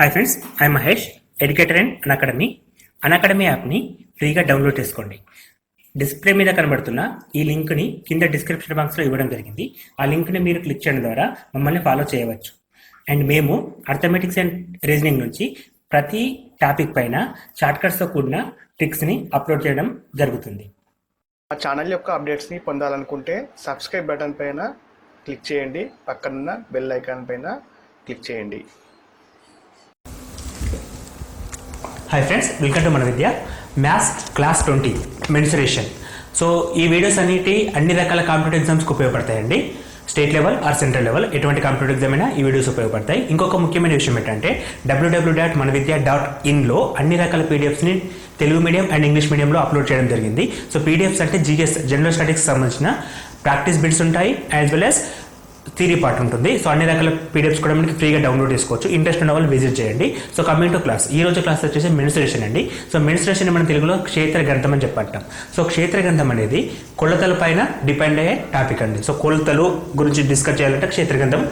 Hi friends, I Mahesh, educator and Unacademy యాప్ని ఫ్రీగా download చేసుకోండి. డిస్ప్లే మీద కనబడుతున్న ఈ లింక్ని కింద డిస్క్రిప్షన్ బాక్స్లో ఇవ్వడం జరిగింది. ఆ లింక్ని మీరు క్లిక్ చేయడం ద్వారా మమ్మల్ని ఫాలో చేయవచ్చు. అండ్ మేము అర్థమెటిక్స్ అండ్ రీజనింగ్ నుంచి ప్రతి టాపిక్ పైన షార్ట్కట్స్తో కూడిన ట్రిక్స్ని అప్లోడ్ చేయడం జరుగుతుంది. మా ఛానల్ యొక్క అప్డేట్స్ని పొందాలనుకుంటే సబ్స్క్రైబ్ బటన్ పైన క్లిక్ చేయండి, పక్కనున్న బెల్ ఐకాన్ పైన క్లిక్ చేయండి. హాయ్ ఫ్రెండ్స్, వెల్కమ్ టు మన Vidya maths class 20 mensuration. So ఈ వీడియోస్ అన్ని రకాల కాంపిటేటివ్ ఎగ్జామ్స్కి ఉపయోగపడతాయండి. State level or central level ఎటువంటి కాంపిటేటివ్ ఎగ్జామ్ అయినా ఈ వీడియోస్ ఉపయోగపడతాయి. ఇంకొక ముఖ్యమైన విషయం ఏంటంటే www.manavidya.in అన్ని రకాల పీడిఎఫ్స్ని తెలుగు మీడియం అండ్ ఇంగ్లీష్ మీడియంలో అప్లోడ్ చేయడం జరిగింది. సో పీడిఎఫ్స్ అంటే జీఎస్ జనరల్ స్టడీస్కి సంబంధించిన ప్రాక్టీస్ బిట్స్ ఉంటాయి, as well as theory part ఉంటుంది. సో అన్ని రకాల పీడిఎఫ్స్ కూడా మనకి ఫ్రీగా డౌన్లోడ్ చేసుకోవచ్చు. ఇంట్రెస్ట్ ఉన్న వాళ్ళు విజిట్ చేయండి. సో కమింగ్ టు క్లాస్, ఈ రోజు క్లాస్ వచ్చేసి మెన్సురేషన్ అండి. సో మెన్సురేషన్ మన తెలుగులో క్షేత్ర గ్రంథం అని చెప్పంటాం. సో క్షేత్ర గ్రంథం అనేది కొలతల పైన డిపెండ్ అయ్యే టాపిక్ అండి. సో కొలతలు గురించి డిస్కస్ చేయాలంటే క్షేత్ర గ్రంథం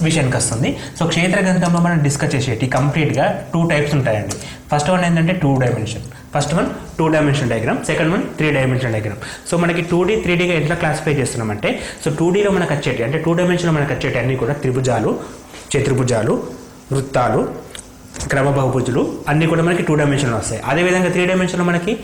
విషయానికి వస్తుంది. సో క్షేత్ర గ్రంథంలో మనం డిస్కస్ చేసేటి కంప్లీట్గా 2 టైప్స్ ఉంటాయండి. ఫస్ట్ వన్ ఏంటంటే 2 dimension. First one 2 dimension diagram, second one 3 dimension diagram. So మనకి 2D 3Dగా ఎట్లా క్లాసిఫై చేస్తున్నామంటే, సో 2Dలో మనకు వచ్చేటి అంటే 2 డైమెన్షన్లో మనకు వచ్చేటి అన్నీ కూడా త్రిభుజాలు, చతుర్భుజాలు, వృత్తాలు, క్రమ బహుభుజులు అన్నీ కూడా మనకి 2 డైమెన్షన్లో వస్తాయి. అదేవిధంగా 3 డైమెన్షన్లో మనకి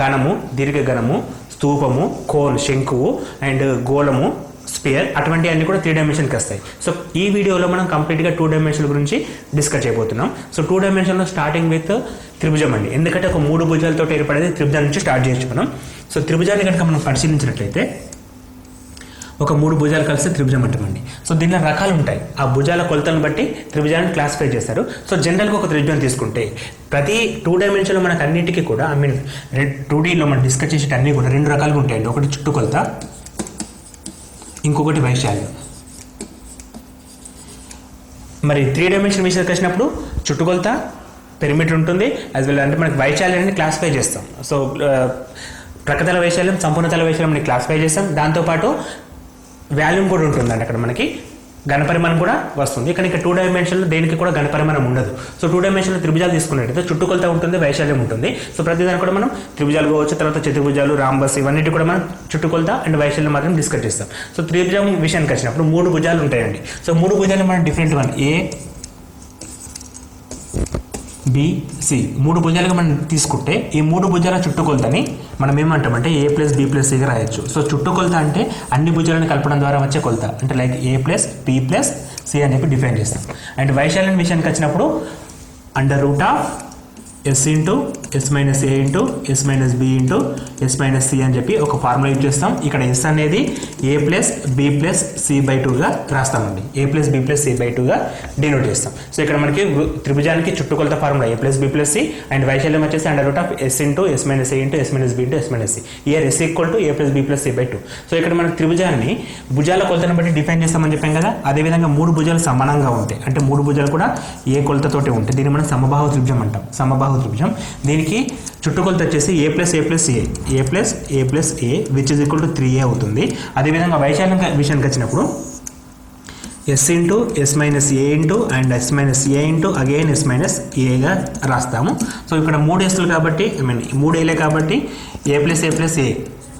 ఘనము, దీర్ఘఘనము, స్తూపము, కోన్ శంకువు అండ్ గోళము, స్పియర్ అటువంటి అన్ని కూడా 3 డైమెన్షన్కి వస్తాయి. సో ఈ వీడియోలో మనం కంప్లీట్గా 2 డైమెన్షన్ గురించి డిస్కస్ చేయబోతున్నాం. సో 2 డైమెన్షన్లో స్టార్టింగ్ విత్ త్రిభుజం అండి. ఎందుకంటే ఒక 3 భుజాలతో ఏర్పడేది త్రిభుజం నుంచి స్టార్ట్ చేయొచ్చు మనం. సో త్రిభుజాన్ని కనుక మనం పరిశీలించినట్లయితే ఒక 3 భుజాలు కలిసి త్రిభుజం అంటామండి. సో దీనిలో రకాలు ఉంటాయి. ఆ భుజాల కొలతలను బట్టి త్రిభుజాన్ని క్లాసిఫై చేస్తారు. సో జనరల్గా ఒక త్రిభుజం తీసుకుంటే ప్రతి 2 డైమెన్షన్లో మనకు అన్నిటికీ కూడా 2Dలో మనం డిస్కస్ చేసేటి అన్నీ కూడా 2 రకాలుగా ఉంటాయండి. ఒకటి చుట్టుకొలత, ఇంకొకటి వైశాల్యం. మరి 3 డైమెన్షన్ విషయానికి వచ్చినప్పుడు చుట్టుకొలత, పెరిమీటర్ ఉంటుంది, యాజ్ వెల్ అంటే మనకి వైశాల్యాన్ని క్లాసిఫై చేస్తాం. సో ప్రకతల వైశాల్యం, సంపూర్ణతల వైశాల్యం క్లాసిఫై చేస్తాం. దాంతోపాటు వాల్యూమ్ కూడా ఉంటుందండి. అక్కడ మనకి ఘనపరిమాణం కూడా వస్తుంది. కానీ ఇక్కడ 2 డైమెన్షన్లో దేనికి కూడా ఘనపరిమాణం ఉండదు. సో 2 డైమెన్షన్లో త్రిభుజాలు తీసుకున్నట్టయితే చుట్టుకొలత ఉంటుంది, వైశాల్యం ఉంటుంది. సో ప్రతిదానికి కూడా మనం త్రిభుజాలు కావచ్చు, తర్వాత చతుర్భుజాలు, రాంబస్ ఇవన్నిటి కూడా మనం చుట్టుకొలత అండ్ వైశాల్యం మాత్రం డిస్కస్ చేస్తాం. సో త్రిభుజం విషయానికి వచ్చినప్పుడు 3 భుజాలు ఉంటాయండి. సో 3 భుజాలు మనం different one A, B, C 3 భుజాలుగా మనం తీసుకుంటే ఈ 3 భుజాల చుట్టుకొలతని మనం ఏమంటామంటే A + B + Cగా రాయొచ్చు. సో చుట్టుకొలత అంటే అన్ని భుజాలను కలపడం ద్వారా వచ్చే కొలత, అంటే లైక్ A + B + C అని చెప్పి డిఫైన్ చేస్తాం. అండ్ వైశాల్యం విషయానికి వచ్చినప్పుడు √S × S - A × S - B × S - C అని చెప్పి ఒక ఫార్ములా యూజ్ చేస్తాం. ఇక్కడ S అనేది A + B + C/2గా రాస్తామండి. A + B + C/2గా డినోట్ చేస్తాం. సో ఇక్కడ మనకి త్రిభుజానికి చుట్టుకొలత formula A + B + C and వైశాల్యం వచ్చేసి √S × S - A × S - B × S - C. Year S = A + B + C/2. So ఇక్కడ మనకి త్రిభుజాన్ని భుజాల కొలతను బట్టి డిఫైన్ చేస్తామని చెప్పాం కదా. అదేవిధంగా 3 భుజాలు సమానంగా ఉంటాయి, అంటే 3 భుజాలు కూడా ఏ కొలతతోటి ఉంటాయి. దీన్ని మనం సమబాహు త్రిభుజం అంటాం. సమబాహు త్రిభుజం. దీనికి చుట్టుకొలత వచ్చేసి A + A + A which is equal to 3A అవుతుంది. అదేవిధంగా వైశాల్యం విషయానికి వచ్చినప్పుడు S × S - A and S - A again S - Aగా రాస్తాము. సో ఇక్కడ 3 Sలు కాబట్టి 3 Aలే కాబట్టి A + A + A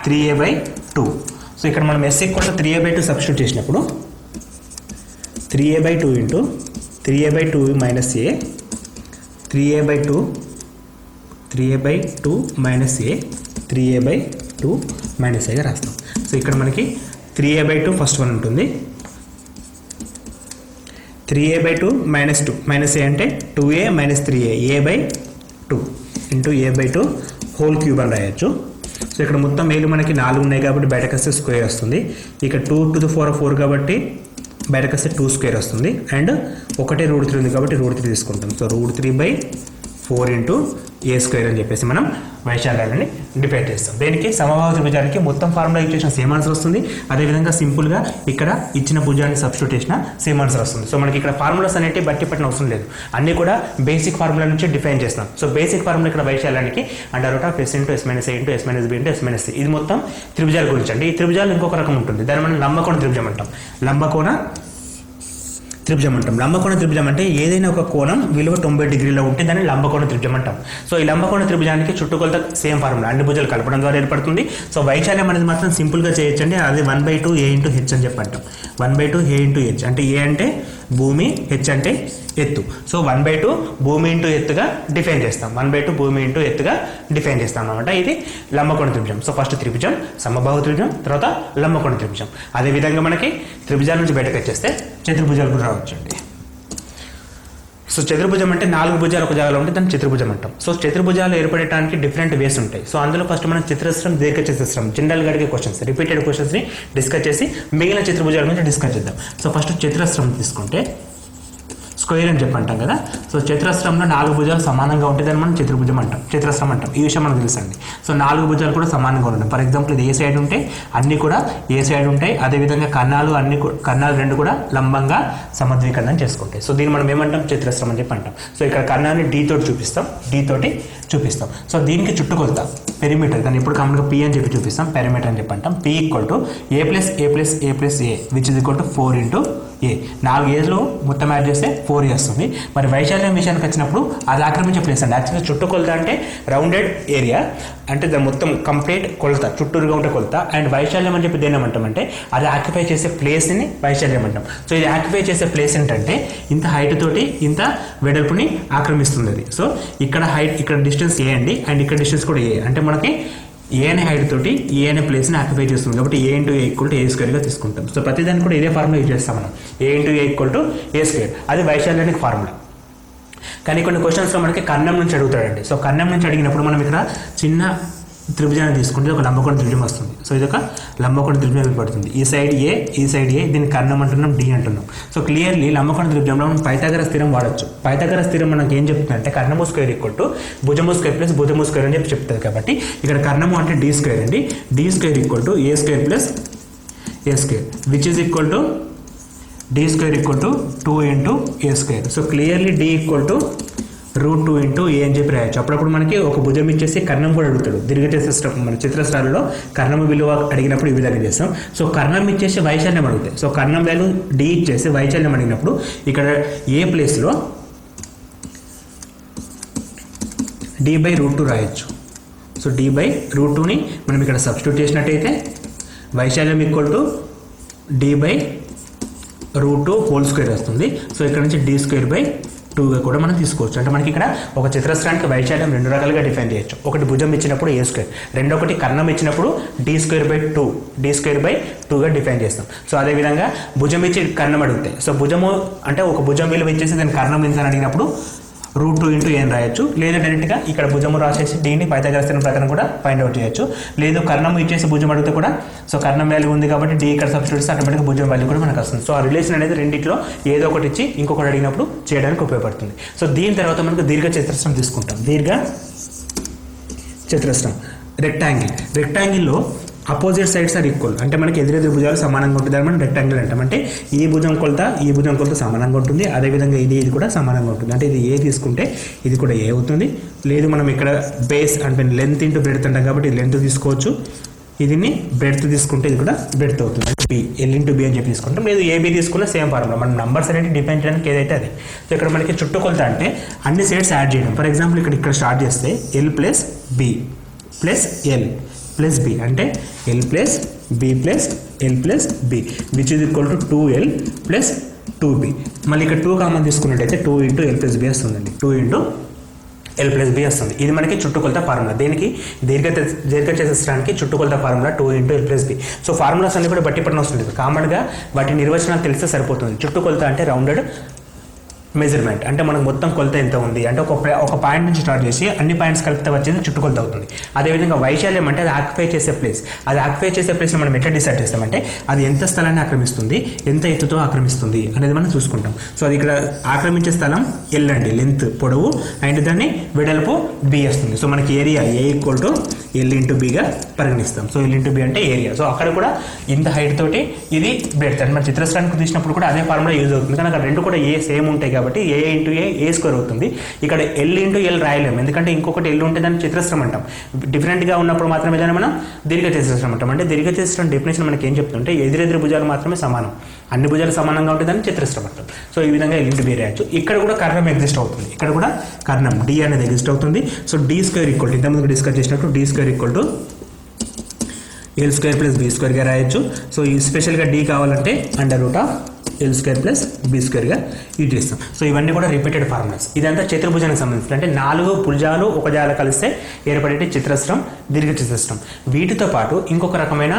3A/2. So ఇక్కడ మనం S = 3A/2 సబ్స్టిట్యూట్ చేసినప్పుడు 3A/2 × 3A/2 - A 3A/2 3A/2 - A 3A/2 - Aగా రాస్తాం. సో ఇక్కడ మనకి 3A/2 ఫస్ట్ వన్ ఉంటుంది. 3A/2 - 2 - A అంటే 2A - 3A A/2 × A/2 whole cube అని రాయొచ్చు. సో ఇక్కడ మొత్తం ఏలు మనకి 4 ఉన్నాయి కాబట్టి బయటకు వస్తే స్క్వేర్ వస్తుంది. ఇక 2⁴ కాబట్టి బయటకు వస్తే 2 స్క్వేర్ వస్తుంది. అండ్ ఒకటే √3 ఉంది కాబట్టి √3 తీసుకుంటాం. సో √3/4 × A² అని చెప్పేసి మనం వైశాల్యాన్ని డిఫైన్ చేస్తాం. దీనికి సమబాహు త్రిభుజానికి మొత్తం ఫార్ములా యూజ్ చేసిన సేమ్ ఆన్సర్ వస్తుంది. అదేవిధంగా సింపుల్గా ఇక్కడ ఇచ్చిన భుజాన్ని సబ్స్టిట్యూట్ చేసిన సేమ్ ఆన్సర్ వస్తుంది. సో మనకి ఇక్కడ ఫార్ములాస్ అనేవి బట్టి పట్టిన అవసరం లేదు, అన్నీ కూడా బేసిక్ ఫార్ములా నుంచి డిఫైన్ చేస్తాం. సో బేసిక్ ఫార్ములా ఇక్కడ వైశాల్యానికి √S × S - A × S - B × S - C. ఇది మొత్తం త్రిభుజాల గురించి అండి. ఈ త్రిభుజాలు ఇంకొక రకం ఉంటుంది, దాన్ని మనం లంబకోణ త్రిభుజం అంటాం. లంబకోణ త్రిభుజం అంటాం. లంబకోణ త్రిభుజం అంటే ఏదైనా ఒక కోణం విలువ 90 డిగ్రీలో ఉంటే దాన్ని లంబకోణ త్రిభుజం అంటాం. సో ఈ లంబకోణ త్రిభుజానికి చుట్టుకొలత సేమ్ ఫార్ములా, అన్ని భుజాలు కలపడం ద్వారా ఏర్పడుతుంది. సో వైశాల్యం అనేది మాత్రం సింపుల్గా చేయొచ్చండి, అది 1/2 a ఇంటూ హెచ్ అని చెప్పంటాం. 1/2 a ఇంటూ హెచ్ అంటే ఏ అంటే భూమి, హెచ్ అంటే ఎత్తు. సో 1/2 భూమి ఇంటూ ఎత్తుగా డిఫైన్ చేస్తాం. 1/2 భూమి ఇంటూ ఎత్తుగా డిఫైన్ చేస్తాం అనమాట. ఇది లంబకోణ త్రిభుజం. సో ఫస్ట్ త్రిభుజం, సమబాహు త్రిభుజం, తర్వాత లంబకోణ త్రిభుజం. అదేవిధంగా మనకి త్రిభుజాల నుంచి బయటకు వచ్చేస్తే చతుర్భుజాలు కూడా రావచ్చండి. సో చతుర్భుజం అంటే 4 భుజాలు ఒక జాగాలో ఉంటే దాన్ని చతుర్భుజం అంటాం. సో చతుర్భుజాలు ఏర్పడటానికి డిఫరెంట్ వేస్ ఉంటాయి. సో అందులో ఫస్ట్ మనం చతురస్రం, దీర్ఘ చతురస్రం జనరల్గా అడిగే క్వశ్చన్స్, రిపీటెడ్ క్వశ్చన్స్ని డిస్కస్ చేసి మిగిలిన చతుర్భుజాల గురించి డిస్కస్ చేద్దాం. సో ఫస్ట్ చతురస్రం తీసుకుంటే స్క్వేర్ అని చెప్పంటాం కదా. సో చతురస్రంలో 4 భుజాలు సమానంగా ఉంటే దాన్ని మనం చతుర్భుజం అంటాం, చతురస్రం అంటాం. ఈ విషయం మనకు తెలుసండి. సో 4 భుజాలు కూడా సమానంగా ఉంటాయి. ఫర్ ఎగ్జాంపుల్ ఇది ఏ సైడ్ ఉంటే అన్నీ కూడా ఏ సైడ్ ఉంటాయి. అదేవిధంగా కన్నాలు కన్నాలు 2 కూడా లంబంగా సమద్వికరణం చేసుకుంటాయి. సో దీన్ని మనం ఏమంటాం, చతురస్రం అని చెప్పి అంటాం. సో ఇక్కడ కన్నాన్ని డి తోటి చూపిస్తాం. సో దీనికి చుట్టుకొలత పెరిమీటర్, దాన్ని ఇప్పుడు కామన్గా పి అని చెప్పి చూపిస్తాం, పెరిమీటర్ అని చెప్పి అంటాం. P equal to a plus a which is equal to 4 into A. 4 ఏజ్లో మొత్తం యాడ్ చేస్తే 4 వస్తుంది. మరి వైశాల్యం విషయానికి వచ్చినప్పుడు అది ఆక్రమించే ప్లేస్ అండి. యాక్చువల్గా చుట్టుకొలత అంటే రౌండెడ్ ఏరియా, అంటే దాని మొత్తం కంప్లీట్ కొలత, చుట్టూరుగా ఉంటే కొలత. అండ్ వైశాల్యం అని చెప్పి దేని ఏమంటామంటే అది ఆక్యుపై చేసే ప్లేస్ని వైశాల్యం అంటాం. సో ఇది ఆక్యుపై చేసే ప్లేస్ ఏంటంటే ఇంత హైట్ తోటి ఇంత వెడల్పుని ఆక్రమిస్తుంది అది. సో ఇక్కడ హైట్, ఇక్కడ డిస్టెన్స్ ఏ అండి, అండ్ ఇక్కడ డిస్టెన్స్ కూడా ఏ, అంటే మనకి ఏ అనే హైట్ తోటి ఏ అనే ప్లేస్ని ఆక్యుపై చేస్తుంది. కాబట్టి A into A equal to A స్క్వేర్గా తీసుకుంటాం. సో ప్రతిదానికి కూడా ఇదే ఫార్ములా యూజ్ చేస్తాం మనం, A into A equal to A square. అది వైశాల్యానికి ఫార్ములా. కానీ కొన్ని క్వశ్చన్స్లో మనకి కర్ణం నుంచి అడుగుతాడండి. సో కర్ణం నుంచి అడిగినప్పుడు మనం ఇక్కడ చిన్న త్రిభుజాన్ని తీసుకుంటే ఒక లంబకోణ త్రిభుజం వస్తుంది. సో ఇది ఒక లంబకోణ త్రిభుజం పడుతుంది. ఈ సైడ్ ఏ, ఈ సైడ్ ఏ, దీన్ని కర్ణం అంటున్నాం, డి అంటున్నాం. సో క్లియర్లీ లంబకోణ త్రిభుజంలో మనం పైథాగరస్ స్థిరం వాడచ్చు. పైథాగరస్ స్థిరం మనకి ఏం చెప్తుందంటే కర్ణము స్క్వేర్ ఈక్వల్ టు భుజము స్క్వేర్ ప్లస్ భుజము స్క్వేర్ అని చెప్పి చెప్తుంది. కాబట్టి ఇక్కడ కర్ణము అంటే డి స్క్వేర్ అండి. D square equal to A square plus A square which is equal to D square equal to 2 into A square. So clearly D equal to √2 into A అని చెప్పి రాయొచ్చు. అప్పుడప్పుడు మనకి ఒక భుజం ఇచ్చేసి కర్ణం కూడా అడుగుతాడు. దీర్ఘ చతురస్రం, మన చతురస్రాలలో కర్ణము విలువ అడిగినప్పుడు ఈ విధంగా చేస్తాం. సో కర్ణం ఇచ్చేసి వైశాల్యం అడుగుతాయి. సో కర్ణం వాల్యూ డి ఇచ్చేసి వైశాల్యం అడిగినప్పుడు ఇక్కడ ఏ ప్లేస్లో d/√2 రాయొచ్చు. సో d/√2ని మనం ఇక్కడ సబ్స్టిట్యూట్ చేసినట్టయితే వైశాల్యం equal to d/√2 whole square వస్తుంది. సో ఇక్కడ నుంచి d²/2గా కూడా మనం తీసుకోవచ్చు. అంటే మనకి ఇక్కడ ఒక చతురస్రానికి వైశాల్యం 2 రకాలుగా డిఫైన్ చేయొచ్చు. ఒకటి భుజం ఇచ్చినప్పుడు ఏ స్క్వేర్, రెండొకటి కర్ణం ఇచ్చినప్పుడు d²/2గా డిఫైన్ చేస్తాం. సో అదేవిధంగా భుజం ఇచ్చి కర్ణం అడిగితే, సో భుజము అంటే ఒక భుజం విలువ ఇచ్చేసి దాని కర్ణం ఎంత అని అడిగినప్పుడు √2 ఇంటూ ఏం రాయొచ్చు. లేదా డైరెక్ట్గా ఇక్కడ భుజము రాసేసి దీన్ని పైథాగరస్ స్థిరం ప్రకారం కూడా ఫైండ్ అవుట్ చేయొచ్చు. లేదు కర్ణం ఇచ్చేసి భుజం అడిగితే కూడా, సో కర్ణం వాల్యూ ఉంది కాబట్టి డి ఇక్కడ సబ్స్టిట్యూట్ చేస్తే ఆటోమేటిక్గా భుజం వాల్యూ కూడా మనకు వస్తుంది. సో ఆ రిలేషన్ అనేది రెండిట్లో ఏదో ఒకటి ఇచ్చి ఇంకొకటి అడిగినప్పుడు చేయడానికి ఉపయోగపడుతుంది. సో దీని తర్వాత మనకు దీర్ఘ చతురస్రం తీసుకుంటాం. దీర్ఘ చతురస్రం రెక్టాంగిల్లో అపోజిట్ సైడ్స్ ఆర్ ఈక్వల్, అంటే మనకి ఎదురెదురు భుజాలు సమానంగా ఉంటుంది. దాన్ని మనం రెక్టాంగిల్ అంటాం. అంటే ఈ భుజం కొలత సమానంగా ఉంటుంది. అదేవిధంగా ఇది కూడా సమానంగా ఉంటుంది. అంటే ఇది ఏ తీసుకుంటే ఇది కూడా ఏ అవుతుంది. లేదు మనం ఇక్కడ బేస్ అంటే లెంత్ ఇంటూ బ్రెడ్త్ అంటాం కాబట్టి లెంత్ తీసుకోవచ్చు. ఇదిని బ్రెడ్త్ తీసుకుంటే ఇది కూడా బ్రెడ్త్ అవుతుంది. అంటే బి, ఎల్ ఇంటూ బి అని చెప్పి తీసుకుంటాం. లేదు ఏబీ తీసుకున్న సేమ్ ఫార్ములా, మనం నంబర్స్ అనేది డిపెండ్ చేయడానికి ఏదైతే అది. సో ఇక్కడ మనకి చుట్టుకొలత అంటే అన్ని సైడ్స్ యాడ్ చేయడం. ఫర్ ఎగ్జాంపుల్ ఇక్కడ స్టార్ట్ చేస్తే L plus B plus L plus B, అంటే L plus B plus L plus B which is equal to 2l plus 2b. మళ్ళీ ఇక్కడ 2 కామన్ తీసుకున్నట్టయితే 2 ఇంటూ ఎల్ ప్లస్ బి వస్తుందండి. 2 into L plus B వస్తుంది. ఇది మనకి చుట్టుకొలత ఫార్ములా. దేనికి దీర్ఘ చతురస్రానికి చుట్టుకొలత formula 2 into L plus B. So formulas అన్ని కూడా బట్టి పడిన వస్తుంది. కామన్గా వాటి నిర్వచనాలు తెలిస్తే సరిపోతుంది. చుట్టుకొలత అంటే రౌండెడ్ మెజర్మెంట్, అంటే మనకు మొత్తం కొలత ఎంత ఉంది అంటే ఒక పాయింట్ నుంచి స్టార్ట్ చేసి అన్ని పాయింట్స్ కలిపితే వచ్చేది చుట్టుకొలత అవుతుంది. అదేవిధంగా వైశాల్యం అంటే అది ఆక్యుపై చేసే ప్లేస్. అది ఆక్యుపై చేసే ప్లేస్ని మనం ఎట్లా డిసైడ్ చేస్తామంటే అది ఎంత స్థలాన్ని ఆక్రమిస్తుంది, ఎంత ఎత్తుతో ఆక్రమిస్తుంది అనేది మనం చూసుకుంటాం. సో అది ఇక్కడ ఆక్రమించే స్థలం ఎల్ అండి, లెంత్ పొడవు, అండ్ దాన్ని వెడల్పు బి వస్తుంది. సో మనకి area A equal to L into బిగా పరిగణిస్తాం. సో ఎల్ ఇంటూ బి అంటే ఏరియా. సో అక్కడ కూడా ఇంత హైట్ తోటి ఇది బ్రెడ్త్ అంటే మన చతురస్రానికి తీసినప్పుడు కూడా అదే ఫార్ములా యూజ్ అవుతుంది, కానీ అక్కడ రెండు కూడా ఏ సేమ్ ఉంటాయి కాబట్టి ఏ ఇంటూ ఏ స్క్వేర్ అవుతుంది. ఇక్కడ ఎల్ ఇంటూ ఎల్ రాయలేము, ఎందుకంటే ఇంకొకటి ఎల్ ఉంటే దాన్ని చతురస్రం అంటాం. డిఫరెంట్గా ఉన్నప్పుడు మాత్రమే దాన్ని మనం దీర్ఘ చతురస్రం అంటాం. అంటే దీర్ఘ చతురస్రం డెఫినేషన్ మనకి ఏం చెప్తుంటే ఎదురెదురు భుజాలు మాత్రమే సమానం, అన్ని భుజాలు సమానంగా ఉంటే దాన్ని చతురస్రం అంటాం. సో ఈ విధంగా ఎల్ ఇంటూ బి రాయొచ్చు. ఇక్కడ కూడా కర్ణం ఎగ్జిస్ట్ అవుతుంది, ఇక్కడ కూడా కర్ణం డి అనేది ఎగ్జిస్ట్ అవుతుంది. So D square equal to ఇంతకుముందు డిస్కస్ చేసినట్టు D square equal to L square plus B స్క్వేర్గా రాయొచ్చు. సో ఈ స్పెషల్గా డి కావాలంటే under root of L square plus B స్క్వేర్గా యూజ్ చేస్తాం. సో ఇవన్నీ కూడా రిపీటెడ్ ఫార్ములాస్. ఇదంతా చతుర్భుజానికి సంబంధించి అంటే 4 భుజాలు ఒక జాల కలిస్తే ఏర్పడే చతురస్రం, దీర్ఘ చతురస్రం. వీటితో పాటు ఇంకొక రకమైన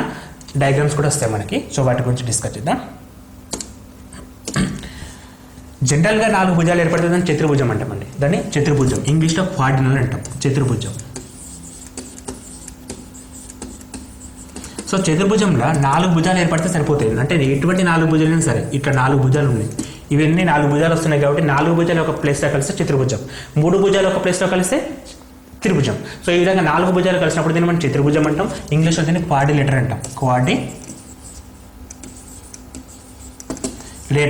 డయాగ్రామ్స్ కూడా వస్తాయి మనకి. సో వాటి గురించి డిస్కస్ చేద్దాం. జనరల్గా 4 భుజాలు ఏర్పడుతుందని చతుర్భుజం అంటామండి. దాన్ని చతుర్భుజం, ఇంగ్లీష్లో క్వాడ్రినల్ అంటాం, చతుర్భుజం. సో చతుర్భుజంలో 4 భుజాలు ఏర్పడితే సరిపోతాయి. అంటే ఎటువంటి 4 భుజాలైనా సరే, ఇక్కడ 4 భుజాలు ఉన్నాయి, ఇవన్నీ 4 భుజాలు వస్తున్నాయి కాబట్టి 4 భుజాలు ఒక ప్లేస్లో కలిస్తే చతుర్భుజం, 3 భుజాలు ఒక ప్లేస్లో కలిస్తే త్రిభుజం. సో ఈ విధంగా 4 భుజాలు కలిసినప్పుడు దీన్ని మనం చతుర్భుజం అంటాం. ఇంగ్లీష్లో దీన్ని క్వాడ్రిలేటర్ అంటాం, క్వాడ్రిలేటర్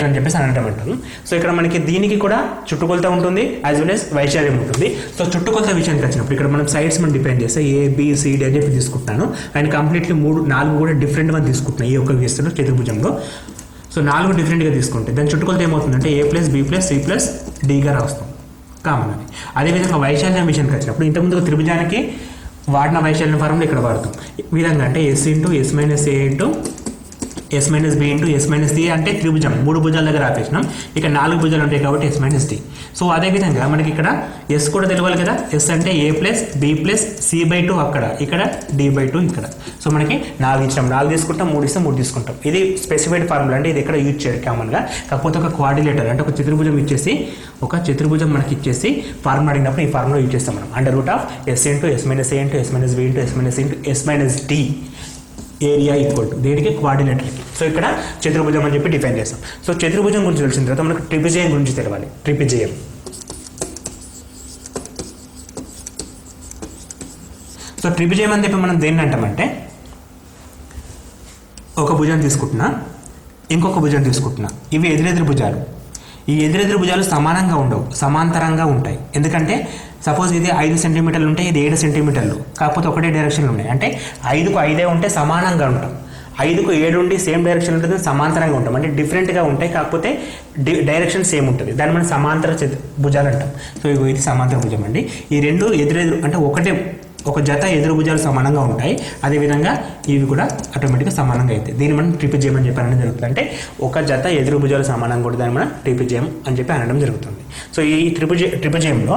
అని చెప్పేసి అనడం అంటారు. సో ఇక్కడ మనకి దీనికి కూడా చుట్టుకొలత ఉంటుంది, యాజ్ వెల్ యాజ్ వైశాల్యం ఉంటుంది. సో చుట్టుకొలత విషయానికి వచ్చినప్పుడు ఇక్కడ మనం సైడ్స్ మనం డిపెండ్ చేస్తే ABCD అని చెప్పి తీసుకుంటున్నాను, అండ్ కంప్లీట్లీ 4 కూడా డిఫరెంట్ గా తీసుకుంటున్నాను ఈ ఒక్క వ్యవస్థలో చతుర్భుజంలో. సో 4 డిఫరెంట్గా తీసుకుంటే దాని చుట్టుకొలత ఏమవుతుందంటే A+B+C+Dగా రాస్తాం కామన్ అని. అదేవిధంగా వైశాల్యం విషయానికి వచ్చినప్పుడు ఇంతకుముందు త్రిభుజానికి వాడిన వైశాల్యం ఫార్ములా ఇక్కడ వాడతాం. ఈ విధంగా అంటే S × S - A S - B × S - D అంటే త్రిభుజం 3 భుజాల దగ్గర ఆపేసినాం. ఇక 4 భుజాలు ఉంటాయి కాబట్టి S - D. సో అదేవిధంగా మనకి ఇక్కడ S కూడా తెలియాలి కదా. S అంటే A+B+C/2 అక్కడ, ఇక్కడ D/2 ఇక్కడ. సో మనకి 4 ఇచ్చాం, 4 తీసుకుంటాం, 3 ఇస్తాం, 3 తీసుకుంటాం. ఇది స్పెసిఫైడ్ ఫార్ములా, అంటే ఇది ఎక్కడ యూజ్ చేయరు కామన్గా. కాకపోతే ఒక క్వాడ్రిలేటర్ అంటే ఒక చతుర్భుజం ఇచ్చేసి, ఒక చతుర్భుజం మనకి ఇచ్చేసి ఫార్ములా అడిగినప్పుడు ఈ ఫార్ములా యూజ్ చేస్తాం మనం. Under root of S × S - A × S - B × S - D area equal to దేనికి, క్వాడ్రిలేటర్కి. సో ఇక్కడ చతుర్భుజం అని చెప్పి డిఫైన్ చేస్తాం. సో చతుర్భుజం గురించి తెలిసిన తర్వాత మనకు ట్రిపిజయం గురించి తెలవాలి. ట్రిపిజయం సో ట్రిపిజయం అని చెప్పి మనం దేన్ని అంటామంటే, ఒక భుజం తీసుకుంటున్నా, ఇంకొక భుజం తీసుకుంటున్నా, ఇవి ఎదురెదురు భుజాలు. ఈ ఎదురెదురు భుజాలు సమానంగా ఉండవు, సమాంతరంగా ఉంటాయి. ఎందుకంటే సపోజ్ ఇది 5 సెంటీమీటర్లు ఉంటే ఇది 7 సెంటీమీటర్లు, కాకపోతే ఒకటే డైరెక్షన్లో ఉన్నాయి. అంటే 5కు 5 ఉంటే సమానంగా ఉంటాం, 5కు 7 ఉండి సేమ్ డైరెక్షన్ ఉంటుంది, సమాంతరంగా ఉంటాం. అంటే డిఫరెంట్గా ఉంటాయి, కాకపోతే డైరెక్షన్ సేమ్ ఉంటుంది. దాన్ని మనం సమాంతర భుజాలు అంటాం. సో ఇది సమాంతర భుజం అండి. ఈ రెండు ఎదురెదురు అంటే ఒక జత ఎదురు భుజాలు సమానంగా ఉంటాయి, అదేవిధంగా ఇవి కూడా ఆటోమేటిక్గా సమానంగా అవుతాయి. దీన్ని మనం ట్రిపిజయం అని చెప్పి అనడం జరుగుతుంది. అంటే ఒక జత ఎదురు భుజాలు సమానంగా కూడా దాన్ని మనం ట్రిపిజయం అని చెప్పి అనడం జరుగుతుంది. సో ఈ ట్రిపిజయంలో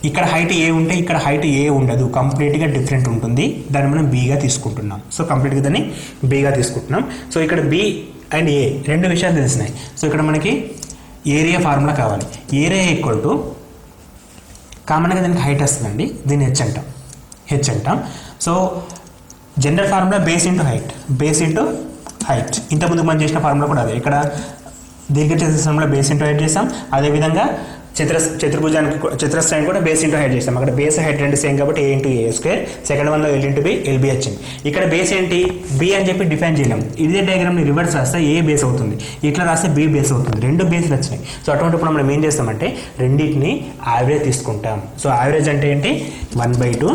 ఇక్కడ హైట్ A ఉంటే ఇక్కడ హైట్ A ఉండదు, కంప్లీట్గా డిఫరెంట్ ఉంటుంది. దాన్ని మనం Bగా తీసుకుంటున్నాం. సో కంప్లీట్గా దాన్ని Bగా తీసుకుంటున్నాం. సో ఇక్కడ B అండ్ A రెండు విషయాలు తెలిసినాయి. సో ఇక్కడ మనకి ఏరియా ఫార్ములా కావాలి. ఏరియా ఈక్వల్ టు కామన్గా దానికి హైట్ వస్తుందండి, దీన్ని హెచ్ అంటాం. So general formula base into height. ఇంతకుముందు మనం చేసిన ఫార్ములా కూడా అదే. ఇక్కడ దీర్ఘ చతురస్రంలో బేస్ ఇంటూ హైట్ చేస్తాం, అదేవిధంగా చతురస్రానికి కూడా బేస్ ఇంటూ హైట్ చేస్తాం. అక్కడ బేస్ హైట్ రెండు సేమ్ కాబట్టి A × A², సెకండ్ వన్లో L × B, LB వచ్చింది. ఇక్కడ బేస్ ఏంటి, B అని చెప్పి డిఫైన్ చేయలేం. ఇదే డయాగ్రామ్ని రివర్స్ రాస్తే A బేస్ అవుతుంది, ఇట్లా రాస్తే B బేస్ అవుతుంది. రెండు బేస్లు వచ్చినాయి. సో అటువంటిప్పుడు మనం ఏం చేస్తామంటే రెండింటిని యావరేజ్ తీసుకుంటాం. సో యావరేజ్ అంటే ఏంటి, 1/2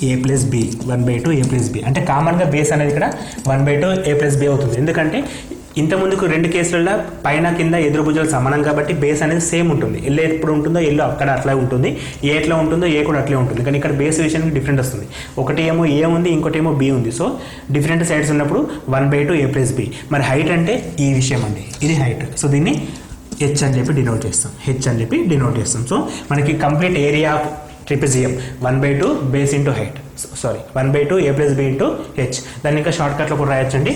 A + B, 1/2 A + B. అంటే కామన్గా బేస్ అనేది ఇక్కడ 1/2 A + B అవుతుంది. ఎందుకంటే ఇంతకుముందుకు రెండు కేసులలో పైన కింద ఎదురు భుజాలు సమానం కాబట్టి బేస్ అనేది సేమ్ ఉంటుంది. ఎల్ ఎప్పుడు ఉంటుందో ఎల్లో అక్కడ అట్లా ఉంటుంది, ఏ ఎట్లా ఉంటుందో ఏ కూడా అట్లే ఉంటుంది. కానీ ఇక్కడ బేస్ విషయానికి డిఫరెంట్ వస్తుంది. ఒకటి ఏమో ఏ ఉంది, ఇంకోటి ఏమో బి ఉంది. సో డిఫరెంట్ సైడ్స్ ఉన్నప్పుడు 1/2 A + B. మరి హైట్ అంటే ఈ విషయం అండి, ఇది హైట్. సో దీన్ని హెచ్ అని చెప్పి డినోట్ చేస్తాం. సో మనకి complete area of trapezium 1/2 base into height, 1/2 A + B into H. దాన్ని ఇంకా షార్ట్ కట్లో కూడా రాయొచ్చండి.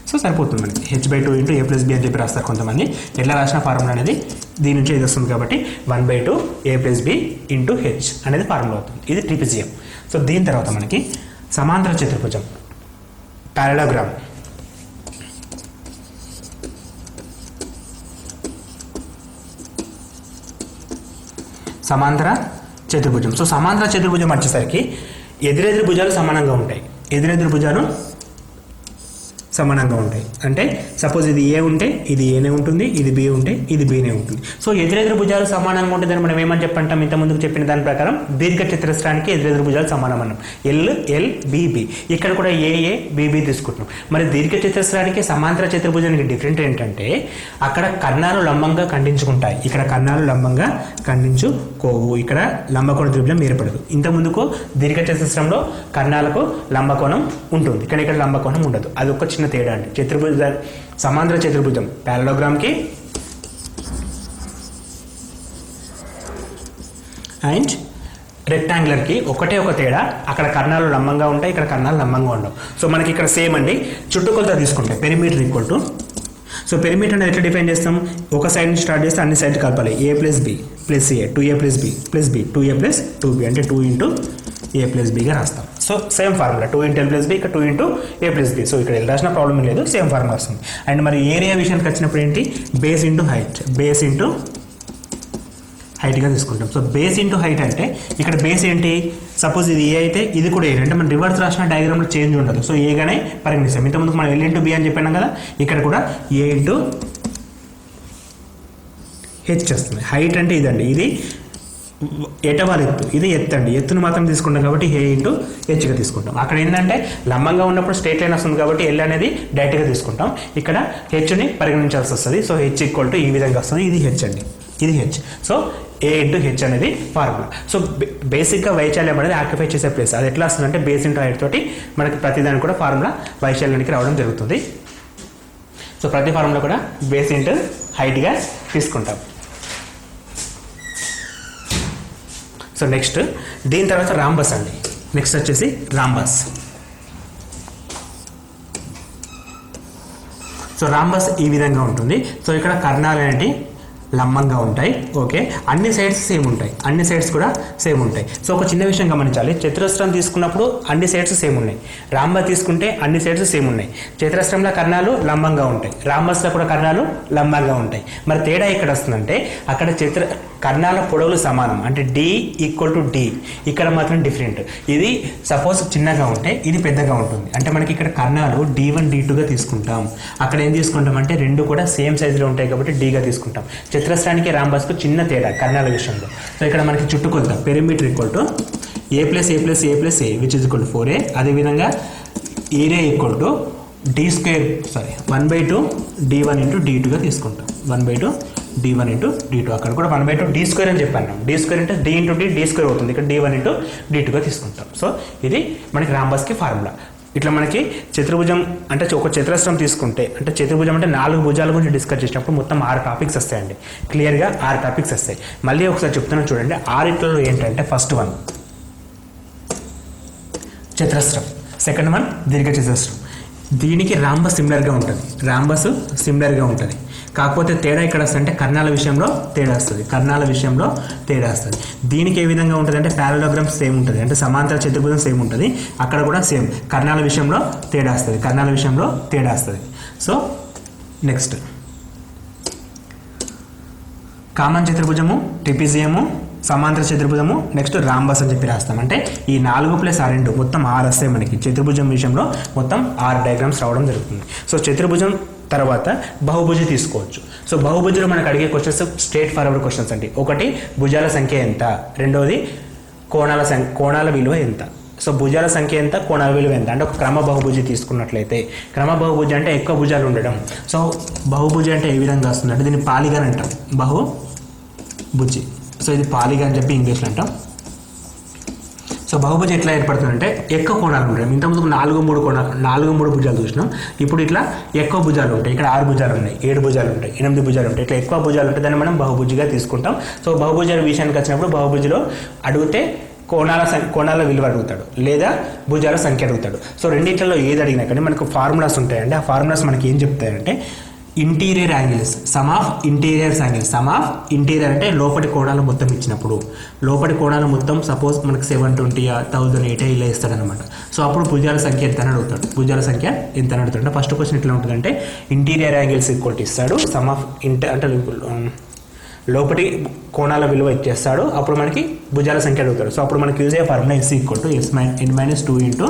సో సరిపోతుంది మనకి h/2 × A + B అని చెప్పి రాస్తారు కొంతమంది. ఎట్లా రాసిన ఫార్ములా అనేది దీని నుంచి ఇది వస్తుంది కాబట్టి 1/2 A + B ఇంటూ హెచ్ అనేది ఫార్ములా అవుతుంది. ఇది ట్రిపిజియం. సో దీని తర్వాత మనకి సమాంతర చతుర్భుజం, పారాగ్రామ్. సమాంతర చతుర్భుజం. సో సమాంతర చతుర్భుజం వచ్చేసరికి ఎదురెదురు భుజాలు సమానంగా ఉంటాయి. ఎదురెదురు భుజాలు సమానంగా ఉంటాయి అంటే సపోజ్ ఇది ఏ ఉంటే ఇది ఏనే ఉంటుంది, ఇది బి ఉంటే ఇది బీనే ఉంటుంది. సో ఎదురెదురు భుజాలు సమానంగా ఉంటుందని మనం ఏమని చెప్పంటాం? ఇంత ముందుకు చెప్పిన దాని ప్రకారం దీర్ఘ చతురస్రానికి ఎదురెదురు భుజాలు సమానం అన్నాం. L L B. ఇక్కడ కూడా ఏ బి తీసుకుంటున్నాం. మరి దీర్ఘ చతురస్రానికి సమాంతర చతుర్భుజానికి డిఫరెంట్ ఏంటంటే అక్కడ కర్ణాలు లంబంగా ఖండించుకుంటాయి, ఇక్కడ కర్ణాలు లంబంగా ఖండించుకోవు, ఇక్కడ లంబకోణ త్రిభుజం ఏర్పడదు. ఇంత ముందుకు దీర్ఘ చతురస్రంలో కర్ణాలకు లంబకోణం ఉంటుంది, కానీ ఇక్కడ లంబకోణం ఉండదు. అది ఒక చిన్న తేడా అండి. చతుర్భుజ సమాంతర చతుర్భుజం పారలోగ్రామ్కి అండ్ రెక్టాంగులర్కి ఒకటే ఒక తేడా, అక్కడ కర్ణాలు లంబంగా ఉంటాయి, ఇక్కడ కర్ణాలు లంబంగా ఉండవు. సో మనకి ఇక్కడ సేమ్ అండి. చుట్టుకొలత తీసుకుంటే perimeter equal to, so perimeter అనేది ఎట్లా డిఫైన్ చేస్తాం? ఒక సైడ్ నుంచి స్టార్ట్ చేస్తే అన్ని సైడ్ కలపాలి. A plus B plus A, 2a plus B plus B, 2a plus 2b అంటే 2 ఇంటూ ఏ ప్లస్ బిగా రాస్తాం. So same formula 2 into L plus B, ఇక్కడ 2 into A plus B. So ఇక్కడ L రాసిన problem లేదు, same formula వస్తుంది. And మరి area విషయానికి వచ్చినప్పుడు ఏంటి? Base into height, base into హైట్గా తీసుకుంటాం. సో బేస్ ఇంటూ హైట్ అంటే ఇక్కడ బేస్ ఏంటి? సపోజ్ ఇది ఏ అయితే ఇది కూడా ఏ అంటే మనం రివర్స్ రాసిన డయాగ్రామ్లో చేంజ్ ఉండదు. సో ఏగానే పరిగణిస్తాం. ఇంతకుముందుకు మనం ఎల్ ఇంటూ బి అని చెప్పినాం కదా, ఇక్కడ కూడా ఏ ఇంటూ హెచ్ వస్తుంది. హైట్ అంటే ఇదండి, ఇది ఎటవాల ఎత్తు, ఇది ఎత్తు అండి. ఎత్తును మాత్రం తీసుకుంటాం కాబట్టి ఏ ఇంటూ హెచ్గా తీసుకుంటాం. అక్కడ ఏంటంటే లంబంగా ఉన్నప్పుడు స్ట్రేట్ లైన్ వస్తుంది కాబట్టి ఎల్ అనేది డైరెక్ట్గా తీసుకుంటాం. ఇక్కడ హెచ్ని పరిగణించాల్సి వస్తుంది. సో హెచ్ ఈక్వల్ టు ఈ విధంగా వస్తుంది. ఇది హెచ్ అండి, ఇది హెచ్. సో ఏ ఇంటూ హెచ్ అనేది ఫార్ములా. సో బేసిక్గా వైశాల్యం అనేది ఆక్యుపై చేసే ప్లేస్. అది ఎట్లా వస్తుందంటే బేస్ ఇంటూ హైట్ తోటి మనకి ప్రతిదానికి కూడా ఫార్ములా వైశాల్యానికి రావడం జరుగుతుంది. సో ప్రతి ఫార్ములా కూడా బేస్ ఇంటూ హైట్గా తీసుకుంటాం. సో నెక్స్ట్ దీని తర్వాత రాంబస్ అండి. నెక్స్ట్ వచ్చేసి రాంబస్. సో రాంబస్ ఈ విధంగా ఉంటుంది. సో ఇక్కడ కర్ణాలు అనేవి లంబంగా ఉంటాయి. ఓకే, అన్ని సైడ్స్ సేమ్ ఉంటాయి, అన్ని సైడ్స్ కూడా సేమ్ ఉంటాయి. సో ఒక చిన్న విషయం గమనించాలి, చతురస్రం తీసుకున్నప్పుడు అన్ని సైడ్స్ సేమ్ ఉన్నాయి, రాంబ తీసుకుంటే అన్ని సైడ్స్ సేమ్ ఉన్నాయి. చతురస్రంలో కర్ణాలు లంబంగా ఉంటాయి, రాంబస్లో కూడా కర్ణాలు లంబంగా ఉంటాయి. మరి తేడా ఎక్కడ వస్తుందంటే అక్కడ కర్ణాల పొడవులు సమానం అంటే డి ఈక్వల్ టు డి, ఇక్కడ మాత్రం డిఫరెంట్. ఇది సపోజ్ చిన్నగా ఉంటే ఇది పెద్దగా ఉంటుంది అంటే మనకి ఇక్కడ కర్ణాలు D1 D2గా తీసుకుంటాం. అక్కడ ఏం తీసుకుంటాం అంటే రెండు కూడా సేమ్ సైజులో ఉంటాయి కాబట్టి డీగా తీసుకుంటాం. చతురస్రానికి రాంబస్కు చిన్న తేడా కర్ణాల విషయంలో. సో ఇక్కడ మనకి చుట్టుకొలత perimeter equal to A plus A plus A plus A which is equal to 4a. అదేవిధంగా area equal to d² 1/2 d1 into d2గా తీసుకుంటాం. 1/2 d1 ఇంటూ d2. అక్కడ కూడా 1/2 d² అని చెప్పాను. d² అంటే d ఇంటూ d² అవుతుంది. ఇక్కడ d1 ఇంటూ d2గా తీసుకుంటాం. సో ఇది మనకి రాంబస్కి ఫార్ములా. ఇట్లా మనకి చతుర్భుజం అంటే ఒక చతురస్రం తీసుకుంటే అంటే చతుర్భుజం అంటే 4 భుజాల గురించి డిస్కస్ చేసినప్పుడు మొత్తం 6 టాపిక్స్ వస్తాయండి. క్లియర్గా 6 టాపిక్స్ వస్తాయి. మళ్ళీ ఒకసారి చెప్తున్నాను చూడండి. 6 ఏంటంటే ఫస్ట్ వన్ చతురస్రం, సెకండ్ వన్ దీర్ఘ చతురస్రం. దీనికి రాంబస్ సిమిలర్గా ఉంటుంది, రాంబస్ సిమిలర్గా ఉంటుంది. కాకపోతే తేడా ఇక్కడ వస్తుందంటే కర్ణాల విషయంలో తేడా వస్తుంది, కర్ణాల విషయంలో తేడా వస్తుంది. దీనికి ఏ విధంగా ఉంటుంది అంటే పారలోగ్రామ్ సేమ్ ఉంటుంది అంటే సమాంతర చతుర్భుజం సేమ్ ఉంటుంది. అక్కడ కూడా సేమ్ కర్ణాల విషయంలో తేడా వస్తుంది, కర్ణాల విషయంలో తేడా వస్తుంది. సో నెక్స్ట్ కామన్ చతుర్భుజము, ట్రిపిజియము, సమాంతర చతుర్భుజము, నెక్స్ట్ రాంబస్ అని చెప్పి రాస్తాం. అంటే ఈ 4 + 2 మొత్తం 6 వస్తాయి మనకి. చతుర్భుజం విషయంలో మొత్తం 6 డయాగ్రామ్స్ రావడం జరుగుతుంది. సో చతుర్భుజం తర్వాత బహుభుజి తీసుకోవచ్చు. సో బహుభుజులు మనకు అడిగే క్వశ్చన్స్ స్ట్రేట్ ఫార్వర్డ్ క్వశ్చన్స్ అండి. ఒకటి భుజాల సంఖ్య ఎంత, రెండవది కోణాల విలువ ఎంత. సో భుజాల సంఖ్య ఎంత, కోణాల విలువ ఎంత అంటే ఒక క్రమ బహుభుజి తీసుకున్నట్లయితే, క్రమ బహుభుజి అంటే ఎక్కువ భుజాలు ఉండడం. సో బహుభుజి అంటే ఏ విధంగా వస్తుంది అంటే దీన్ని పాలిగాన్ అంటాం, బహుభుజి. సో ఇది పాలిగాన్ అని చెప్పి ఇంగ్లీష్లో అంటాం. సో బహుభుజం ఎట్లా ఏర్పడుతుందంటే ఎక్కువ కోణాలు ఉంటాయి. ఇంతకుముందు 4-3 భుజాలు చూసినాం. ఇప్పుడు ఇట్లా ఎక్కువ భుజాలు ఉంటాయి. ఇక్కడ 6 భుజాలు ఉన్నాయి, 7 భుజాలు ఉంటాయి, 8 భుజాలు ఉంటాయి. ఇట్లా ఎక్కువ భుజాలు ఉంటాయి, దాన్ని మనం బహుభుజిగా తీసుకుంటాం. సో బహుభుజాల విషయానికి వచ్చినప్పుడు బహుభుజిలో అడిగితే కోణాల విలువ అడుగుతాడు లేదా భుజాల సంఖ్య అడుగుతాడు. సో రెండింటిలో ఏది అడిగినా కానీ మనకు ఫార్ములాస్ ఉంటాయండి. ఆ ఫార్ములాస్ మనకి ఏం చెప్తాయంటే interior angles, sum of interiors angles. Sum of interior అంటే లోపటి కోణాలు మొత్తం ఇచ్చినప్పుడు, లోపటి కోణాలు మొత్తం సపోజ్ మనకు 720 1008 ఇలా ఇస్తాడనమాట. సో అప్పుడు భుజాల సంఖ్య ఎంత అని అడుగుతాడు. భుజాల సంఖ్య ఎంత అని అడుగుతాడు. ఫస్ట్ క్వశ్చన్ ఎట్లా ఉంటుందంటే ఇంటీరియర్ యాంగిల్స్ ఈక్వల్ టు ఇస్తాడు, సమ్ ఆఫ్ అంటే లోపటి కోణాల విలువ ఇచ్చేస్తాడు, అప్పుడు మనకి భుజాల సంఖ్య అడుగుతాడు. సో అప్పుడు మనకి యూజ్ అయ్యే formula S equal to n-2 into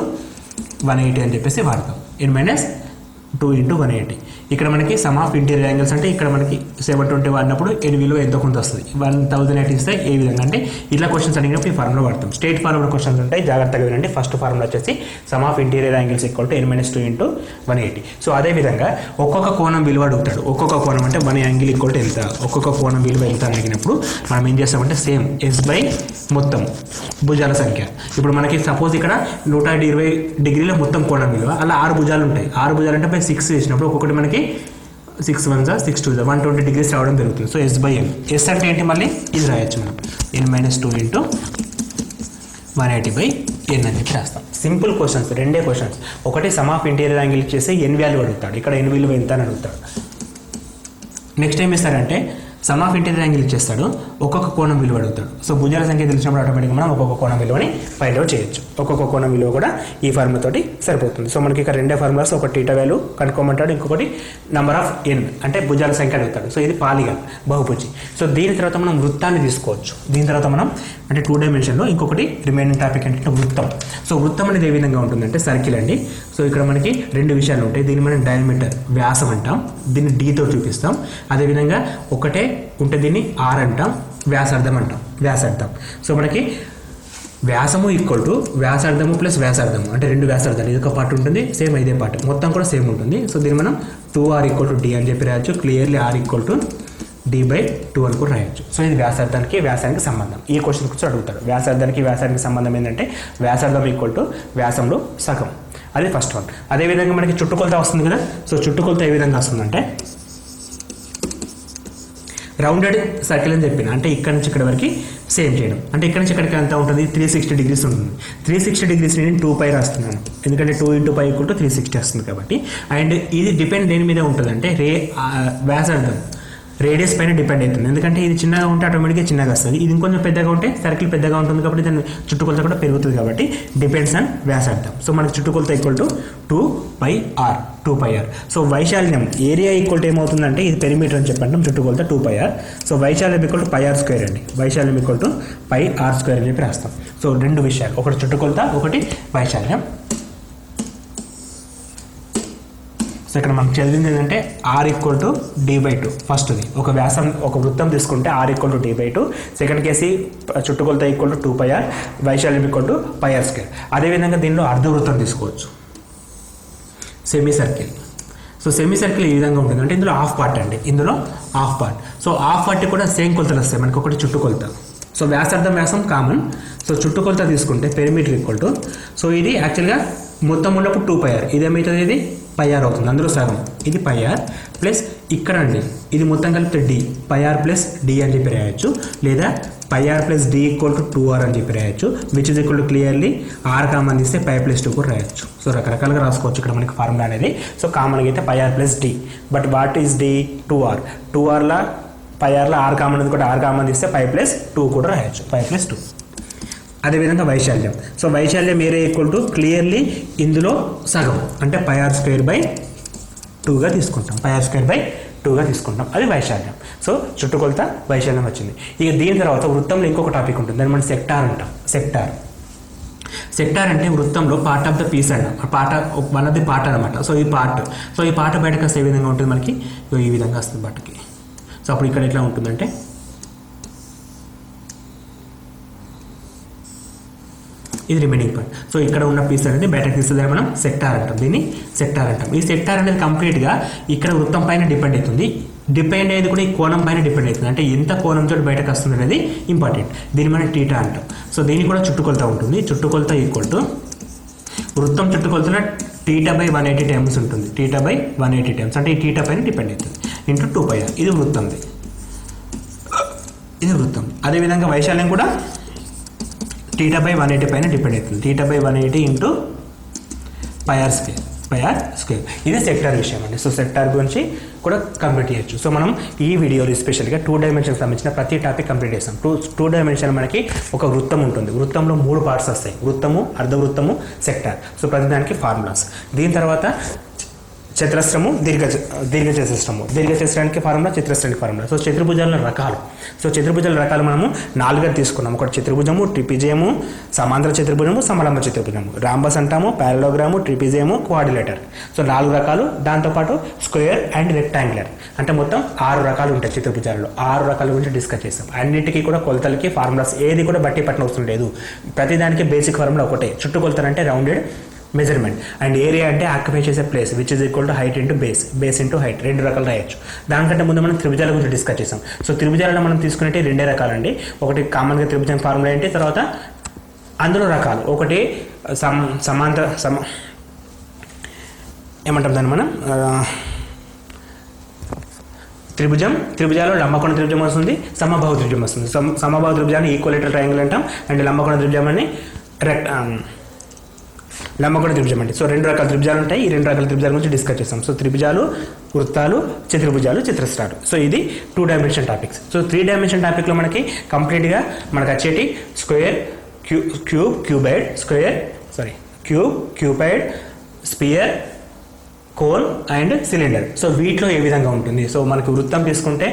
180 అని చెప్పేసి వాడతాం. n-2 into 180. ఇక్కడ మనకి సమ్ ఆఫ్ ఇంటీరియర్ యాంగిల్స్ అంటే ఇక్కడ మనకి 720 వాడినప్పుడు n విలువ ఎంతో కొంత వస్తుంది. 1080 ఇస్తే ఏ విధంగా అంటే ఇట్లా క్వశ్చన్స్ అడిగినప్పుడు ఈ ఫార్ములా వాడతాం. స్ట్రేట్ ఫార్ములా క్వశ్చన్స్ ఉంటాయి, జాగ్రత్తగా వినండి. ఫస్ట్ ఫార్ములా వచ్చేసి some of interior angles equal to n-2 into 180. So అదేవిధంగా ఒక్కొక్క కోణం విలువ అడుగుతాడు. ఒక్కొక్క కోణం అంటే 1 యాంగిల్ ఈక్వల్ టు ఎంత, ఒక్కొక్క కోణం విలువ ఎంత అని అడిగినప్పుడు మనం ఏం చేస్తామంటే సేమ్ ఎస్ బై మొత్తం భుజాల సంఖ్య. ఇప్పుడు మనకి సపోజ్ ఇక్కడ 120 డిగ్రీల మొత్తం కోణం విలువ, అలా 6 భుజాలు ఉంటాయి. 6 భుజాలు అంటే 6 చేసినప్పుడు ఒక్కొక్కటి మనకి 6 1 6 2 120 డిగ్రీస్ రావడం జరుగుతుంది. So S by N. S అంటే ఏంటి, మళ్ళీ ఇది రాయొచ్చు మనం n-2 ఇంటూ 180 బై ఎన్ అని చెప్పి రాస్తాం. సింపుల్ క్వశ్చన్స్, రెండే క్వశ్చన్స్. ఒకటి సమ్ ఆఫ్ ఇంటీరియర్ యాంగిల్ ఇచ్చేసి ఎన్ వాల్యూ అడుగుతాడు, ఇక్కడ ఎన్ విలువ ఎంత అని అడుగుతాడు. నెక్స్ట్ ఏం ఇస్తారంటే సమ్ ఆఫ్ ఇంటీరియర్ యాంగిల్ ఇచ్చేస్తాడు, ఒక్కొక్క కోణం విలువ అడుగుతాడు. సో భుజాల సంఖ్య తెలిసినప్పుడు ఆటోమేటిక్గా మనం ఒక్కొక్క కోణం విలువని ఫైండ్ అవుట్ చేయొచ్చు. ఒక్కొక్క కోణం విలువ కూడా ఈ ఫార్ములా తోటి సరిపోతుంది. సో మనకి ఇక్కడ రెండే ఫార్ములాస్, ఒకటి టీటా వాల్యూ కనుక్కోమంటాడు, ఇంకొకటి నెంబర్ ఆఫ్ ఎన్ అంటే భుజాల సంఖ్య అడుగుతాడు. సో ఇది పాలిగన్, బహుభుజి. సో దీని తర్వాత మనం వృత్తాన్ని తీసుకోవచ్చు. దీని తర్వాత మనం అంటే 2 డైమెన్షన్లో ఇంకొకటి రిమైనింగ్ టాపిక్ అంటే వృత్తం. సో వృత్తం అనేది ఏ విధంగా ఉంటుందంటే సర్కిల్ అండి. సో ఇక్కడ మనకి 2 విషయాలు ఉంటాయి. దీన్ని మనం డయామీటర్ వ్యాసం అంటాం, దీన్ని డీతో చూపిస్తాం. అదేవిధంగా ఒకటే ఉంటే దీన్ని ఆర్ అంటాం, వ్యాసార్థం అంటాం, వ్యాసార్థం. సో మనకి వ్యాసము ఈక్వల్ టు వ్యాసార్థము ప్లస్ వ్యాసార్థము అంటే 2 వ్యాసార్థాలు, ఇది ఒక పార్ట్ ఉంటుంది, సేమ్ ఇదే పార్ట్, మొత్తం కూడా సేమ్ ఉంటుంది. సో దీన్ని మనం 2r ఈక్వల్ టు డి అని చెప్పి రాయొచ్చు. Clearly are equal to d/2 అని కూడా రాయొచ్చు. సో ఇది వ్యాసార్థానికి వ్యాసానికి సంబంధం. ఈ క్వశ్చన్ కూడా అడుగుతాడు. వ్యాసార్థానికి వ్యాసానికి సంబంధం ఏంటంటే వ్యాసార్థం ఈక్వల్ టు వ్యాసంలో సగం, అది ఫస్ట్ వన్. అదేవిధంగా మనకి చుట్టుకొలత వస్తుంది కదా. సో చుట్టుకొలత ఏ విధంగా వస్తుందంటే రౌండెడ్ సర్కిల్ అని చెప్పిన, అంటే ఇక్కడ నుంచి ఇక్కడ వరకు సేమ్ చేయడం. అంటే ఇక్కడ నుంచి ఇక్కడికి ఎంత ఉంటుంది, 360 డిగ్రీస్ ఉంటుంది. 360 డిగ్రీస్ నేను 2π రాస్తున్నాను, ఎందుకంటే 2 × π = 360 వస్తుంది కాబట్టి. అండ్ ఇది డిపెండ్ దేని మీద ఉంటుంది అంటే వ్యాసార్థం రేడియస్ పైన డిపెండ్ అవుతుంది. ఎందుకంటే ఇది చిన్నగా ఉంటే ఆటోమేటిక్గా చిన్నగా వస్తుంది, ఇది ఇంకొంచెం పెద్దగా ఉంటే సర్కిల్ పెద్దగా ఉంటుంది కాబట్టి దాని చుట్టుకొలత కూడా పెరుగుతుంది కాబట్టి డిపెండ్స్ ఆన్ వ్యాసార్థం. సో మనకి చుట్టుకొలత ఈక్వల్ టు 2πr. సో వైశాల్యం ఏరియా ఈక్వల్ టు ఏమవుతుందంటే ఇది పెరిమీటర్ అని చెప్పంటాం, చుట్టుకొలత 2πr. సో వైశాల్యం ఈక్వల్ టు πr² అండి. వైశాల్యం ఈక్వల్ టు πr² అని చెప్పి రాస్తాం. సో 2 విషయాలు, ఒకటి చుట్టుకొలత, ఒకటి వైశాల్యం. సో ఇక్కడ మనకు చదివింది ఏంటంటే ఆర్ ఈక్వల్ టు d/2. ఫస్ట్ది ఒక వ్యాసం, ఒక వృత్తం తీసుకుంటే are equal to d/2. Second కేసి చుట్టుకొలత ఈక్వల్ టు 2πr, వైశాల్యం ఈక్వల్ టు πr². అదేవిధంగా దీనిలో అర్ధవృత్తం తీసుకోవచ్చు, semi circle. So semi circle ఈ విధంగా ఉంటుంది, అంటే ఇందులో హాఫ్ పార్ట్ అండి, ఇందులో half part. So half part కూడా సేమ్ కొలతలు వస్తాయి మనకి, ఒకటి చుట్టుకొలత. సో వ్యాసార్థం వ్యాసం కామన్. సో చుట్టుకొలత తీసుకుంటే పెరిమీటర్ ఈక్వల్ టు, సో ఇది యాక్చువల్గా మొత్తం ఉన్నప్పుడు 2πr, ఇదేమవుతుంది, ఇది πr అవుతుంది, అందులో సగం ఇది πr ప్లస్ ఇక్కడ అండి ఇది మొత్తం కలిపితే d, πr ప్లస్ d అని చెప్పి రాయొచ్చు, లేదా πr plus d equal to 2r అని చెప్పి రాయొచ్చు, which is equal to clearly r common ఇస్తే π ప్లస్ 2 కూడా రాయొచ్చు. సో రకరకాలుగా రాసుకోవచ్చు ఇక్కడ మనకి ఫార్ములా అనేది. సో కామన్గా అయితే πr plus d, but what is d, 2r. 2rలా πrలా r common ఉంది కూడా r కామన్ ఇస్తే π ప్లస్ 2 కూడా రాయొచ్చు, π ప్లస్ 2. అదేవిధంగా వైశాల్యం. సో వైశాల్యం ఏరియా ఈక్వల్ టు క్లియర్లీ ఇందులో సగం అంటే πr²/2గా తీసుకుంటాం, πr²/2గా తీసుకుంటాం, అది వైశాల్యం. సో చుట్టుకొలత వైశాల్యం వచ్చింది. ఇక దీని తర్వాత వృత్తంలో ఇంకొక టాపిక్ ఉంటుంది, దాన్ని మనం సెక్టార్ అంటాం. సెక్టార్ అంటే వృత్తంలో పార్ట్ ఆఫ్ ద పీస్ అంటాం, వన్ ఆఫ్ ది పార్ట్ అనమాట. సో ఈ పార్ట్, సో ఈ పార్ట్ బయటకు వస్తే ఏ విధంగా ఉంటుంది మనకి, ఈ విధంగా వస్తుంది బయటకి. సో అప్పుడు ఇక్కడ ఎట్లా ఉంటుందంటే ఇది రిమైనింగ్ పార్ట్. సో ఇక్కడ ఉన్న పీస్ అనేది బయటకు తీస్తుంది, మనం సెక్టార్ అంటాం, దీన్ని సెక్టార్ అంటాం. ఈ సెక్టార్ అనేది కంప్లీట్గా ఇక్కడ వృత్తం పైన డిపెండ్ అవుతుంది. డిపెండ్ అయ్యేది కూడా ఈ కోణం పైన డిపెండ్ అవుతుంది, అంటే ఎంత కోణంతో బయటకు వస్తుంది అనేది ఇంపార్టెంట్. దీన్ని మనం టీటా అంటాం. సో దీనికి కూడా చుట్టుకొలత ఉంటుంది. చుట్టుకొలత ఈక్వల్ టు వృత్తం చుట్టుకొలతలో θ/180 టైమ్స్ ఉంటుంది, θ/180 టైమ్స్ అంటే ఈ టీటా పైన డిపెండ్ అవుతుంది, ఇంటూ 2πr. ఇది వృత్తంది, ఇది వృత్తం. అదేవిధంగా వైశాల్యం కూడా θ/180 పైన డిపెండ్ అవుతుంది, θ/180 ఇంటూ πr². ఇది సెక్టార్ విషయం అండి. సో సెక్టార్ గురించి కూడా కంప్లీట్ చేయొచ్చు. సో మనం ఈ వీడియోలో స్పెషల్గా 2 డైమెన్షన్ సంబంధించిన ప్రతి టాపిక్ కంప్లీట్ చేస్తాం. 2 డైమెన్షన్ మనకి ఒక వృత్తం ఉంటుంది, వృత్తంలో 3 పార్ట్స్ వస్తాయి, వృత్తము, అర్ధవృత్తము, సెక్టార్. సో ప్రతిదానికి ఫార్ములాస్. దీని తర్వాత చతురస్రము దీర్ఘచతురస్రము. దీర్ఘచతురానికి ఫార్ములా, చతురస్రానికి ఫార్ములా. సో చతుర్భుజాల రకాలు. సో చతుర్భుజాల రకాలు మనము 4గా తీసుకున్నాం. ఒకటి చతుర్భుజము, ట్రిపిజియము, సమాంతర చతుర్భుజము, సమలంబ చతుర్భుజము, రాంబస్ అంటాము, పారలోగ్రాము, ట్రిపిజియము, క్వాడ్రిలేటర్. సో 4 రకాలు. దాంతోపాటు స్క్వేర్ అండ్ రెక్టాంగులర్ అంటే మొత్తం 6 రకాలు ఉంటాయి చతుర్భుజాలలో. 6 రకాల గురించి డిస్కస్ చేస్తాం. అన్నిటికీ కూడా కొలతలకి ఫార్ములాస్ ఏది కూడా బట్టి పట్టిన అవసరం లేదు. ప్రతిదానికి బేసిక్ ఫార్ములా ఒకటే. చుట్టూ కొలతలు అంటే రౌండెడ్ మెజర్మెంట్ అండ్ ఏరియా అంటే ఆక్యుపై చేసే place which is equal to height into base into height. 2 రకాలు రాయొచ్చు. దానికంటే ముందు మనం త్రిభుజాల గురించి డిస్కస్ చేసాం. సో త్రిభుజాలలో మనం తీసుకునేవి 2 రకాలండి. ఒకటి కామన్గా త్రిభుజం ఫార్ములా ఏంటి, తర్వాత అందులో రకాలు. ఒకటి ఏమంటాం దాన్ని మనం త్రిభుజాలు లంబకోణ త్రిభుజం వస్తుంది, సమబాహు త్రిభుజం వస్తుంది. సమబాహు త్రిభుజాన్ని ఈక్వలేటరల్ ట్రయాంగిల్ అంటాం అండ్ లంబకోణ త్రిభుజాన్ని లంబకోణ త్రిభుజం అంటే. సో 2 రకాల త్రిభుజాలు ఉంటాయి. ఈ 2 రకాల త్రిభుజాల గురించి డిస్కస్ చేస్తాం. సో త్రిభుజాలు, వృత్తాలు, చతుర్భుజాలు, చతురస్రాలు. సో ఇది 2 డైమెన్షన్ టాపిక్స్. సో 3 డైమెన్షన్ టాపిక్లో మనకి కంప్లీట్గా మనకు వచ్చేటి square, cuboid, sphere, cone and cylinder. So వీటిలో ఏ విధంగా ఉంటుంది. సో మనకు వృత్తం తీసుకుంటే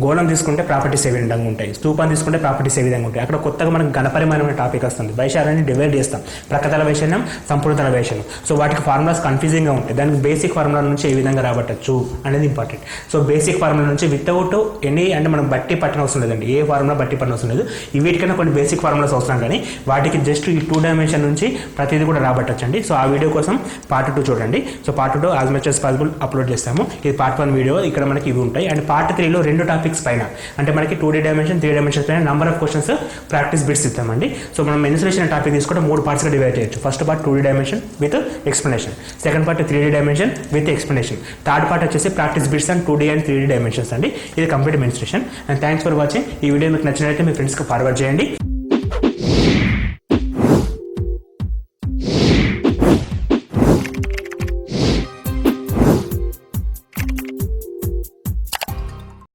గోళం తీసుకుంటే ప్రాపర్టీస్ ఏ విధంగా ఉంటాయి, స్తూపం తీసుకుంటే ప్రాపర్టీస్ ఏ విధంగా ఉంటాయి. అక్కడ కొత్తగా మనకు ఘనపరిమాణమైన టాపిక్ వస్తుంది. వైశాల్యాన్ని డివైడ్ చేస్తాం. ప్రక్కతల వైశాల్యం, సంపూర్ణతల వైశాల్యం. సో వాటికి ఫార్ములాస్ కన్ఫ్యూజింగ్గా ఉంటాయి. దానికి బేసిక్ ఫార్ములా నుంచి ఏ విధంగా రాబట్టచ్చు అనేది ఇంపార్టెంట్. సో బేసిక్ ఫార్ములా నుంచి వితౌట్ ఎనీ అంటే మనం బట్టి పట్టిన అవసరం లేదండి. ఏ ఫార్ములా బట్టి పట్టిన అవసరం లేదు. వీటికైనా కొన్ని బేసిక్ ఫార్ములాస్ అవసరం, కానీ వాటికి జస్ట్ ఈ 2 డైమెన్షన్ నుంచి ప్రతిదీ కూడా రాబట్టచ్చండి. సో ఆ వీడియో కోసం పార్ట్ 2 చూడండి. So part 2 as much as possible upload చేస్తాము. ఇది పార్ట్ 1 వీడియో. ఇక్కడ మనకి ఇవి ఉంటాయి. అండ్ పార్ట్ 3లో 2 టాపిక్స్ పైన అంటే మనకి 2D డైమెన్షన్, 3 డైమెన్షన్స్ పైన number of questions practice bits ఇస్తామండి. సో మనం మెన్సురేషన్ టాపిక్ తీసుకుంటే 3 పార్ట్స్గా డివైడ్ చేయొచ్చు. First part 2D dimension with explanation, second part 3D dimension with explanation, third part వచ్చేసి practice bits and 2D and 3D dimensions అండి. ఇది complete mensuration. And thanks for watching. ఈ video మీకు నచ్చినట్లయితే మీ ఫ్రెండ్స్కి ఫార్వర్డ్ చేయండి.